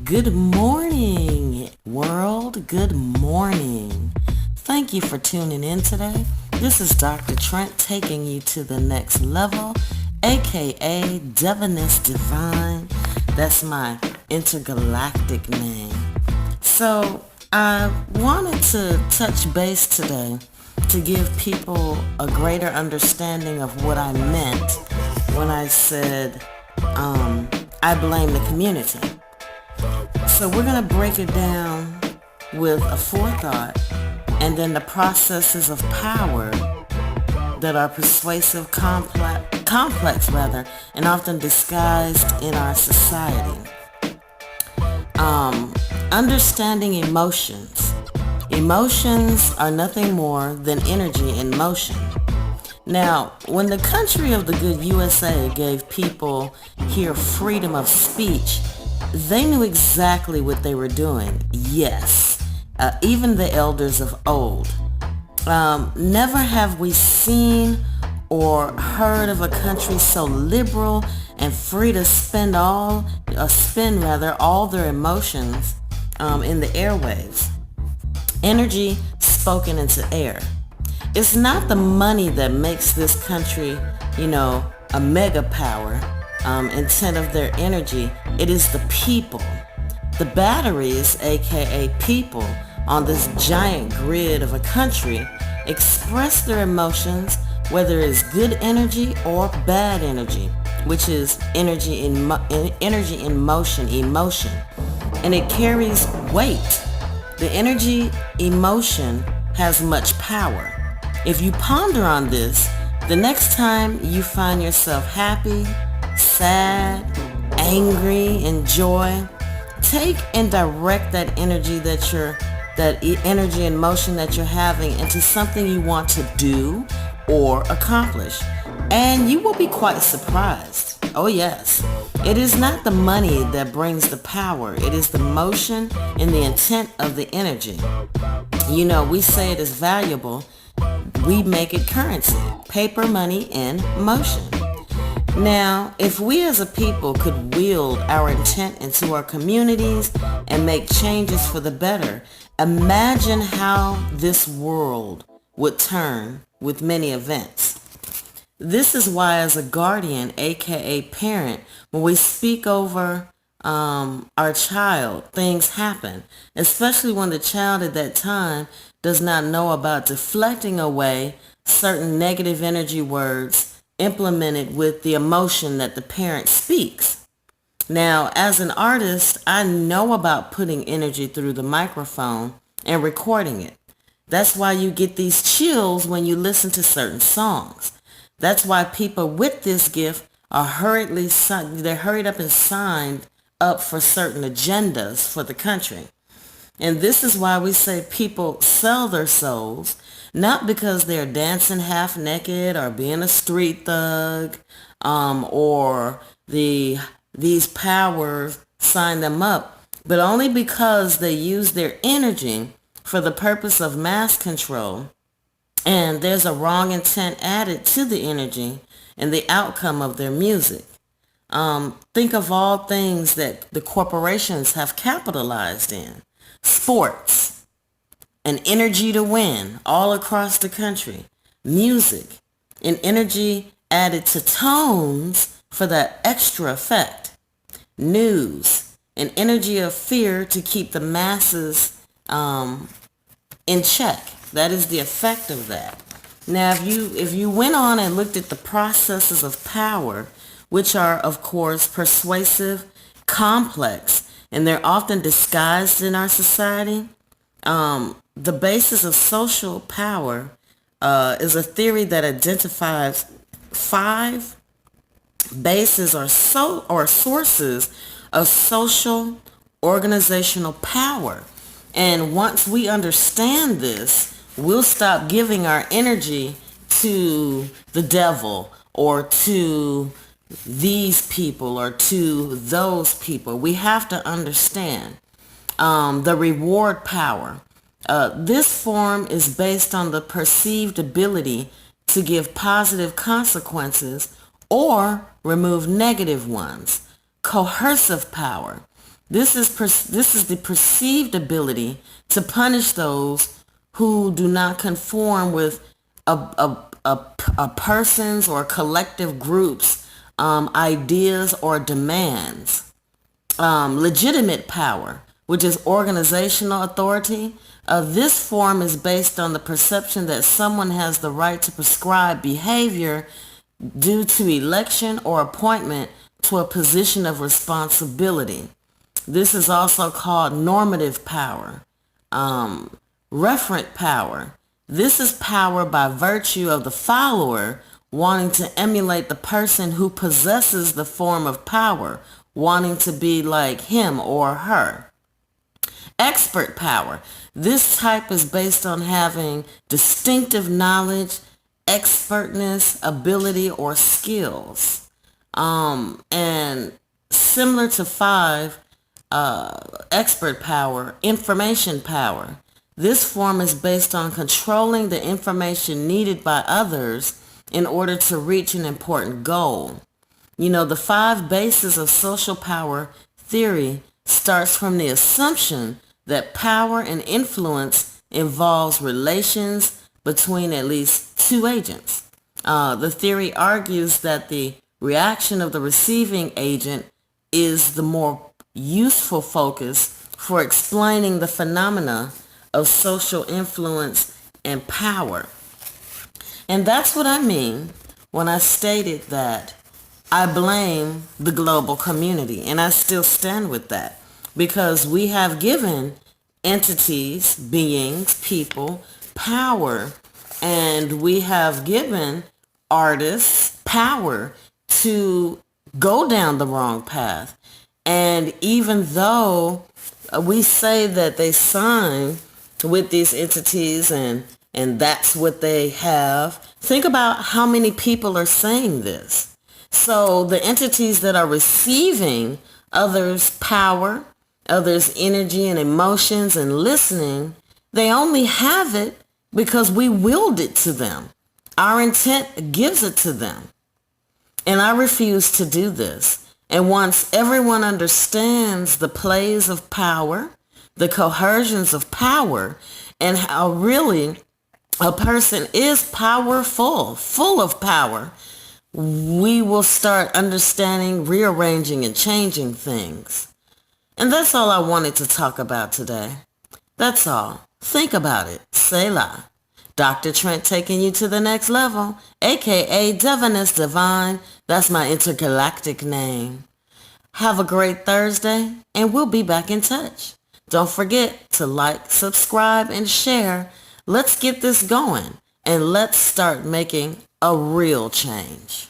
Good morning, world. Good morning. Thank you for tuning in today. This is Dr. Trent taking you to the next level, aka Divinist Divine. That's my intergalactic name. So I wanted to touch base today to give people a greater understanding of what I meant when I said I blame the community. So we're going to break it down with a forethought and then the processes of power that are persuasive, complex, and often disguised in our society. Understanding emotions. Emotions are nothing more than energy in motion. Now, when the country of the good USA gave people here freedom of speech, they knew exactly what they were doing. Yes, even the elders of old. Never have we seen or heard of a country so liberal and free to spend all their emotions in the airwaves. Energy spoken into air. It's not the money that makes this country, a mega power. Instead of their energy, it is the people. The batteries, aka people, on this giant grid of a country express their emotions, whether it's good energy or bad energy, which is energy in motion, emotion. And it carries weight. The energy emotion has much power. If you ponder on this, the next time you find yourself happy, sad, angry, and joy, take and direct that energy energy and motion that you're having into something you want to do or accomplish. And you will be quite surprised. Oh yes, it is not the money that brings the power. It is the motion and the intent of the energy. We say it is valuable. We make it currency, paper money in motion. Now, if we as a people could wield our intent into our communities and make changes for the better, imagine how this world would turn with many events. This is why as a guardian, aka parent, when we speak over our child, things happen, especially when the child at that time does not know about deflecting away certain negative energy words implemented with the emotion that the parent speaks. Now, as an artist, I know about putting energy through the microphone and recording it. That's why you get these chills when you listen to certain songs. That's why people with this gift are hurried up and signed up for certain agendas for the country. And this is why we say people sell their souls, not because they're dancing half naked or being a street thug, or these powers sign them up, but only because they use their energy for the purpose of mass control. And there's a wrong intent added to the energy and the outcome of their music. Think of all things that the corporations have capitalized in. Sports, an energy to win all across the country. Music, an energy added to tones for that extra effect. News, an energy of fear to keep the masses in check. That is the effect of that. Now, if you went on and looked at the processes of power, which are, of course, persuasive, complex, and they're often disguised in our society, the basis of social power is a theory that identifies 5 bases or sources of social organizational power. And once we understand this, we'll stop giving our energy to the devil or to these people or to those people. We have to understand the reward power. This form is based on the perceived ability to give positive consequences or remove negative ones. Coercive power. This is the perceived ability to punish those who do not conform with a person's or collective group's ideas or demands. Legitimate power, which is organizational authority. This form is based on the perception that someone has the right to prescribe behavior due to election or appointment to a position of responsibility. This is also called normative power. Referent power. This is power by virtue of the follower wanting to emulate the person who possesses the form of power, wanting to be like him or her. Expert power. This type is based on having distinctive knowledge, expertness, ability, or skills. And similar to 5, expert power, information power. This form is based on controlling the information needed by others in order to reach an important goal. You know, the 5 bases of social power theory starts from the assumption that power and influence involves relations between at least 2 agents. The theory argues that the reaction of the receiving agent is the more useful focus for explaining the phenomena of social influence and power. And that's what I mean when I stated that I blame the global community, and I still stand with that, because we have given entities, beings, people, power, and we have given artists power to go down the wrong path. And even though we say that they sign with these entities and that's what they have, think about how many people are saying this. So the entities that are receiving others' power, others' energy and emotions and listening, they only have it because we willed it to them. Our intent gives it to them. And I refuse to do this. And once everyone understands the plays of power, the coercions of power, and how really a person is powerful, full of power, we will start understanding, rearranging, and changing things. And that's all I wanted to talk about today. That's all. Think about it. Selah. Dr. Trent taking you to the next level, aka Divinus Divine. That's my intergalactic name. Have a great Thursday, and we'll be back in touch. Don't forget to like, subscribe, and share. Let's get this going, and let's start making a real change.